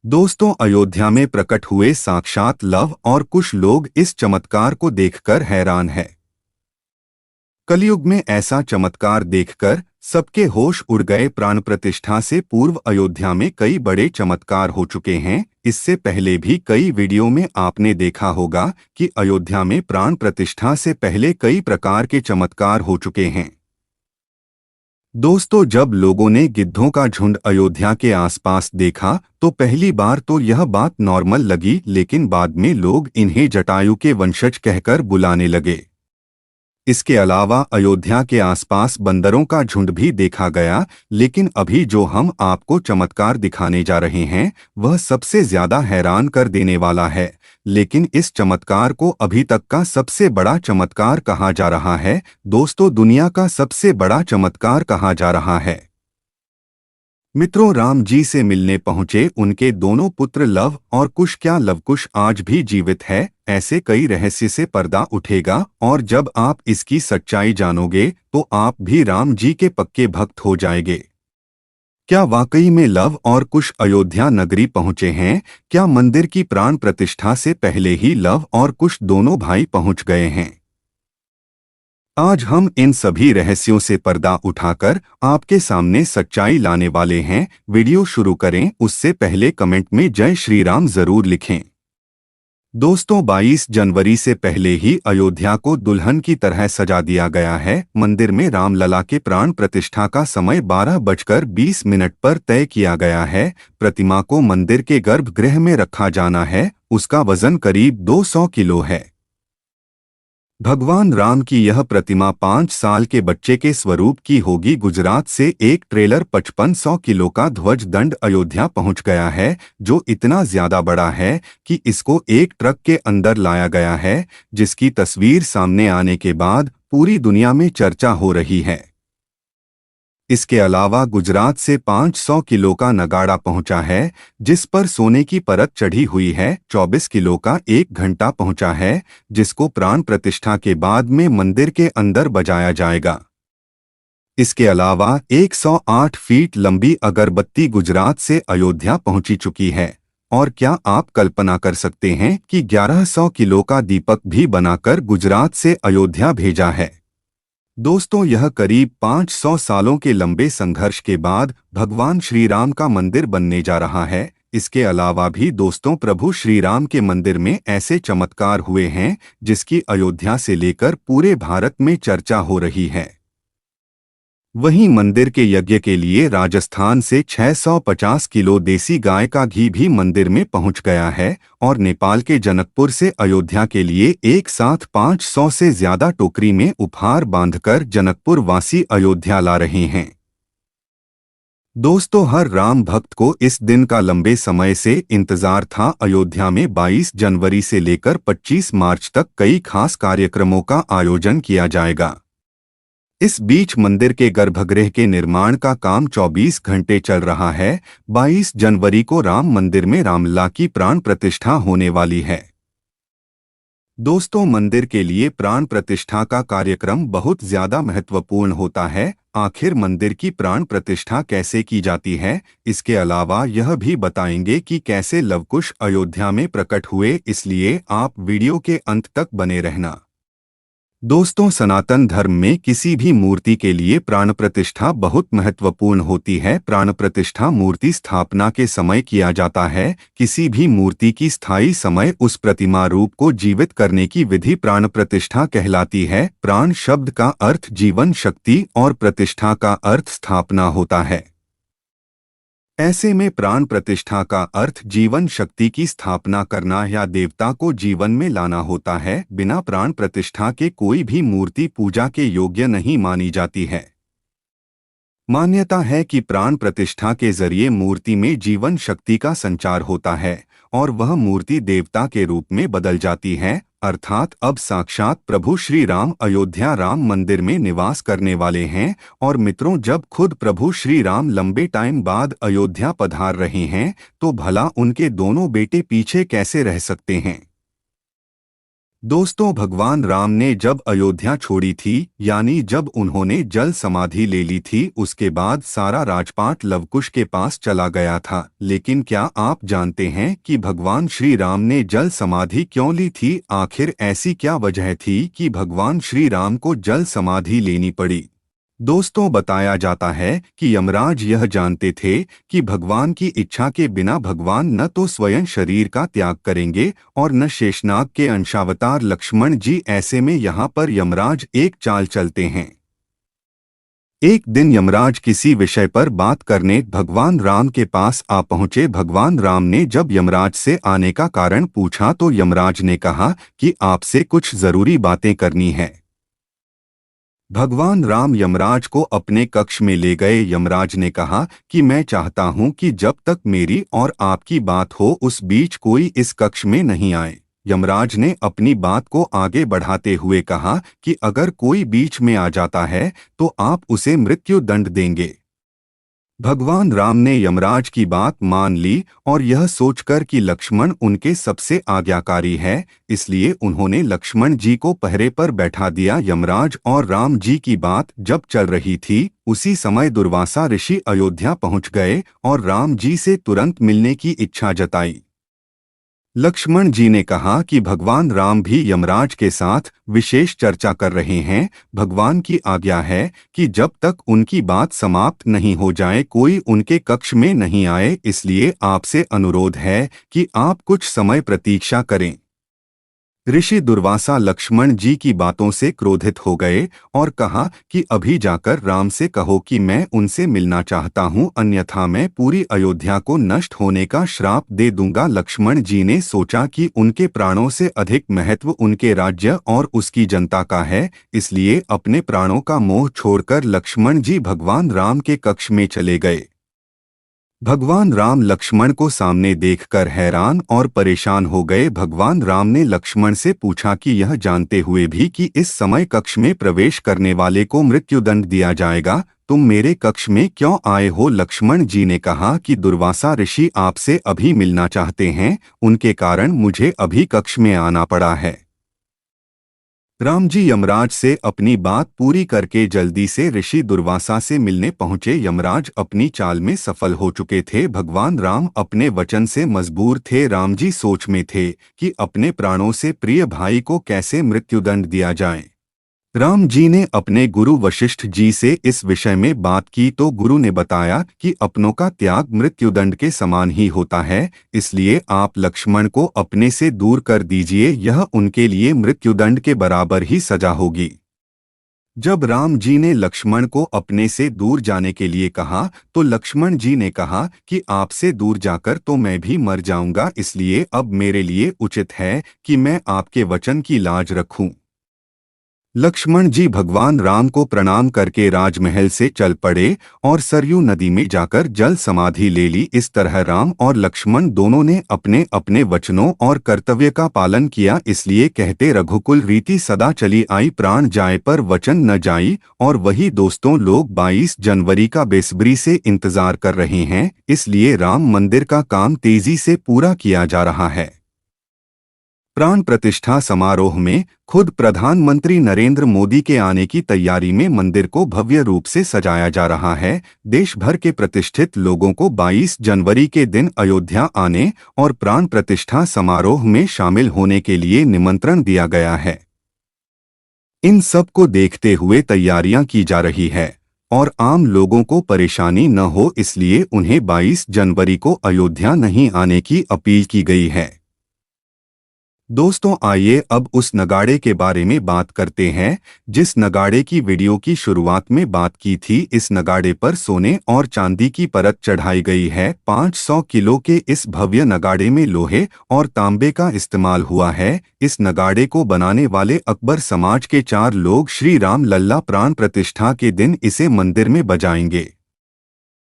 दोस्तों, अयोध्या में प्रकट हुए साक्षात लव और कुछ लोग इस चमत्कार को देखकर हैरान हैं। कलयुग में ऐसा चमत्कार देखकर सबके होश उड़ गए। प्राण प्रतिष्ठा से पूर्व अयोध्या में कई बड़े चमत्कार हो चुके हैं। इससे पहले भी कई वीडियो में आपने देखा होगा कि अयोध्या में प्राण प्रतिष्ठा से पहले कई प्रकार के चमत्कार हो चुके हैं। दोस्तों, जब लोगों ने गिद्धों का झुंड अयोध्या के आसपास देखा तो पहली बार तो यह बात नॉर्मल लगी, लेकिन बाद में लोग इन्हें जटायु के वंशज कहकर बुलाने लगे। इसके अलावा अयोध्या के आसपास बंदरों का झुंड भी देखा गया, लेकिन अभी जो हम आपको चमत्कार दिखाने जा रहे हैं वह सबसे ज्यादा हैरान कर देने वाला है। लेकिन इस चमत्कार को अभी तक का सबसे बड़ा चमत्कार कहा जा रहा है। दोस्तों, दुनिया का सबसे बड़ा चमत्कार कहा जा रहा है। मित्रों, राम जी से मिलने पहुंचे उनके दोनों पुत्र लव और कुश। क्या लवकुश आज भी जीवित है? ऐसे कई रहस्य से पर्दा उठेगा, और जब आप इसकी सच्चाई जानोगे तो आप भी राम जी के पक्के भक्त हो जाएंगे। क्या वाकई में लव और कुश अयोध्या नगरी पहुंचे हैं? क्या मंदिर की प्राण प्रतिष्ठा से पहले ही लव और कुश दोनों भाई पहुंच गए हैं? आज हम इन सभी रहस्यों से पर्दा उठाकर आपके सामने सच्चाई लाने वाले हैं। वीडियो शुरू करें उससे पहले कमेंट में जय श्री राम जरूर लिखें। दोस्तों, 22 जनवरी से पहले ही अयोध्या को दुल्हन की तरह सजा दिया गया है। मंदिर में रामलला के प्राण प्रतिष्ठा का समय 12:20 पर तय किया गया है। प्रतिमा को मंदिर के गर्भगृह में रखा जाना है। उसका वजन करीब 200 किलो है। भगवान राम की यह प्रतिमा 5 साल के बच्चे के स्वरूप की होगी। गुजरात से एक ट्रेलर 5500 किलो का ध्वज दंड अयोध्या पहुंच गया है, जो इतना ज्यादा बड़ा है कि इसको एक ट्रक के अंदर लाया गया है, जिसकी तस्वीर सामने आने के बाद पूरी दुनिया में चर्चा हो रही है। इसके अलावा गुजरात से 500 किलो का नगाड़ा पहुंचा है, जिस पर सोने की परत चढ़ी हुई है। 24 किलो का एक घंटा पहुंचा है, जिसको प्राण प्रतिष्ठा के बाद में मंदिर के अंदर बजाया जाएगा। इसके अलावा 108 फीट लंबी अगरबत्ती गुजरात से अयोध्या पहुंची चुकी है। और क्या आप कल्पना कर सकते हैं कि 1100 किलो का दीपक भी बनाकर गुजरात से अयोध्या भेजा है। दोस्तों, यह करीब 500 सालों के लंबे संघर्ष के बाद भगवान श्री राम का मंदिर बनने जा रहा है। इसके अलावा भी दोस्तों, प्रभु श्री राम के मंदिर में ऐसे चमत्कार हुए हैं जिसकी अयोध्या से लेकर पूरे भारत में चर्चा हो रही है। वहीं मंदिर के यज्ञ के लिए राजस्थान से 650 किलो देसी गाय का घी भी मंदिर में पहुंच गया है, और नेपाल के जनकपुर से अयोध्या के लिए एक साथ 500 से ज्यादा टोकरी में उपहार बांधकर जनकपुर वासी अयोध्या ला रहे हैं। दोस्तों, हर राम भक्त को इस दिन का लंबे समय से इंतजार था। अयोध्या में 22 जनवरी से लेकर 25 मार्च तक कई खास कार्यक्रमों का आयोजन किया जाएगा। इस बीच मंदिर के गर्भगृह के निर्माण का काम 24 घंटे चल रहा है। 22 जनवरी को राम मंदिर में रामलला की प्राण प्रतिष्ठा होने वाली है। दोस्तों, मंदिर के लिए प्राण प्रतिष्ठा का कार्यक्रम बहुत ज्यादा महत्वपूर्ण होता है। आखिर मंदिर की प्राण प्रतिष्ठा कैसे की जाती है, इसके अलावा यह भी बताएंगे कि कैसे लवकुश अयोध्या में प्रकट हुए, इसलिए आप वीडियो के अंत तक बने रहना। दोस्तों, सनातन धर्म में किसी भी मूर्ति के लिए प्राण प्रतिष्ठा बहुत महत्वपूर्ण होती है। प्राण प्रतिष्ठा मूर्ति स्थापना के समय किया जाता है। किसी भी मूर्ति की स्थायी समय उस प्रतिमा रूप को जीवित करने की विधि प्राण प्रतिष्ठा कहलाती है। प्राण शब्द का अर्थ जीवन शक्ति और प्रतिष्ठा का अर्थ स्थापना होता है। ऐसे में प्राण प्रतिष्ठा का अर्थ जीवन शक्ति की स्थापना करना या देवता को जीवन में लाना होता है। बिना प्राण प्रतिष्ठा के कोई भी मूर्ति पूजा के योग्य नहीं मानी जाती है। मान्यता है कि प्राण प्रतिष्ठा के जरिए मूर्ति में जीवन शक्ति का संचार होता है और वह मूर्ति देवता के रूप में बदल जाती है, अर्थात अब साक्षात प्रभु श्री राम अयोध्या राम मंदिर में निवास करने वाले हैं। और मित्रों, जब खुद प्रभु श्री राम लंबे टाइम बाद अयोध्या पधार रहे हैं तो भला उनके दोनों बेटे पीछे कैसे रह सकते हैं। दोस्तों, भगवान राम ने जब अयोध्या छोड़ी थी, यानी जब उन्होंने जल समाधि ले ली थी, उसके बाद सारा राजपाट लवकुश के पास चला गया था। लेकिन क्या आप जानते हैं कि भगवान श्री राम ने जल समाधि क्यों ली थी? आखिर ऐसी क्या वजह थी कि भगवान श्री राम को जल समाधि लेनी पड़ी? दोस्तों, बताया जाता है कि यमराज यह जानते थे कि भगवान की इच्छा के बिना भगवान न तो स्वयं शरीर का त्याग करेंगे और न शेषनाग के अंशावतार लक्ष्मण जी। ऐसे में यहाँ पर यमराज एक चाल चलते हैं। एक दिन यमराज किसी विषय पर बात करने भगवान राम के पास आ पहुंचे। भगवान राम ने जब यमराज से आने का कारण पूछा तो यमराज ने कहा कि आपसे कुछ जरूरी बातें करनी है। भगवान राम यमराज को अपने कक्ष में ले गए। यमराज ने कहा कि मैं चाहता हूं कि जब तक मेरी और आपकी बात हो उस बीच कोई इस कक्ष में नहीं आए। यमराज ने अपनी बात को आगे बढ़ाते हुए कहा कि अगर कोई बीच में आ जाता है तो आप उसे मृत्यु दंड देंगे। भगवान राम ने यमराज की बात मान ली और यह सोचकर कि लक्ष्मण उनके सबसे आज्ञाकारी है, इसलिए उन्होंने लक्ष्मण जी को पहरे पर बैठा दिया। यमराज और राम जी की बात जब चल रही थी, उसी समय दुर्वासा ऋषि अयोध्या पहुंच गए और राम जी से तुरंत मिलने की इच्छा जताई। लक्ष्मण जी ने कहा कि भगवान राम भी यमराज के साथ विशेष चर्चा कर रहे हैं। भगवान की आज्ञा है कि जब तक उनकी बात समाप्त नहीं हो जाए कोई उनके कक्ष में नहीं आए, इसलिए आपसे अनुरोध है कि आप कुछ समय प्रतीक्षा करें। ऋषि दुर्वासा लक्ष्मण जी की बातों से क्रोधित हो गए और कहा कि अभी जाकर राम से कहो कि मैं उनसे मिलना चाहता हूं, अन्यथा मैं पूरी अयोध्या को नष्ट होने का श्राप दे दूंगा। लक्ष्मण जी ने सोचा कि उनके प्राणों से अधिक महत्व उनके राज्य और उसकी जनता का है, इसलिए अपने प्राणों का मोह छोड़कर लक्ष्मण जी भगवान राम के कक्ष में चले गए। भगवान राम लक्ष्मण को सामने देखकर हैरान और परेशान हो गए। भगवान राम ने लक्ष्मण से पूछा कि यह जानते हुए भी कि इस समय कक्ष में प्रवेश करने वाले को मृत्युदंड दिया जाएगा, तुम मेरे कक्ष में क्यों आए हो? लक्ष्मण जी ने कहा कि दुर्वासा ऋषि आपसे अभी मिलना चाहते हैं, उनके कारण मुझे अभी कक्ष में आना पड़ा है। राम जी यमराज से अपनी बात पूरी करके जल्दी से ऋषि दुर्वासा से मिलने पहुंचे। यमराज अपनी चाल में सफल हो चुके थे। भगवान राम अपने वचन से मजबूर थे। राम जी सोच में थे कि अपने प्राणों से प्रिय भाई को कैसे मृत्युदंड दिया जाए। राम जी ने अपने गुरु वशिष्ठ जी से इस विषय में बात की तो गुरु ने बताया कि अपनों का त्याग मृत्युदंड के समान ही होता है, इसलिए आप लक्ष्मण को अपने से दूर कर दीजिए, यह उनके लिए मृत्युदंड के बराबर ही सजा होगी। जब राम जी ने लक्ष्मण को अपने से दूर जाने के लिए कहा तो लक्ष्मण जी ने कहा कि आपसे दूर जाकर तो मैं भी मर जाऊंगा, इसलिए अब मेरे लिए उचित है कि मैं आपके वचन की लाज रखूं। लक्ष्मण जी भगवान राम को प्रणाम करके राजमहल से चल पड़े और सरयू नदी में जाकर जल समाधि ले ली। इस तरह राम और लक्ष्मण दोनों ने अपने अपने वचनों और कर्तव्य का पालन किया। इसलिए कहते रघुकुल रीति सदा चली आई, प्राण जाए पर वचन न जाई। और वही दोस्तों, लोग 22 जनवरी का बेसब्री से इंतजार कर रहे हैं, इसलिए राम मंदिर का काम तेजी से पूरा किया जा रहा है। प्राण प्रतिष्ठा समारोह में खुद प्रधानमंत्री नरेंद्र मोदी के आने की तैयारी में मंदिर को भव्य रूप से सजाया जा रहा है। देश भर के प्रतिष्ठित लोगों को 22 जनवरी के दिन अयोध्या आने और प्राण प्रतिष्ठा समारोह में शामिल होने के लिए निमंत्रण दिया गया है। इन सब को देखते हुए तैयारियां की जा रही है और आम लोगों को परेशानी न हो, इसलिए उन्हें 22 जनवरी को अयोध्या नहीं आने की अपील की गई है। दोस्तों, आइए अब उस नगाड़े के बारे में बात करते हैं जिस नगाड़े की वीडियो की शुरुआत में बात की थी। इस नगाड़े पर सोने और चांदी की परत चढ़ाई गई है। 500 किलो के इस भव्य नगाड़े में लोहे और तांबे का इस्तेमाल हुआ है। इस नगाड़े को बनाने वाले अकबर समाज के 4 लोग श्री राम लल्ला प्राण प्रतिष्ठा के दिन इसे मंदिर में बजाएंगे।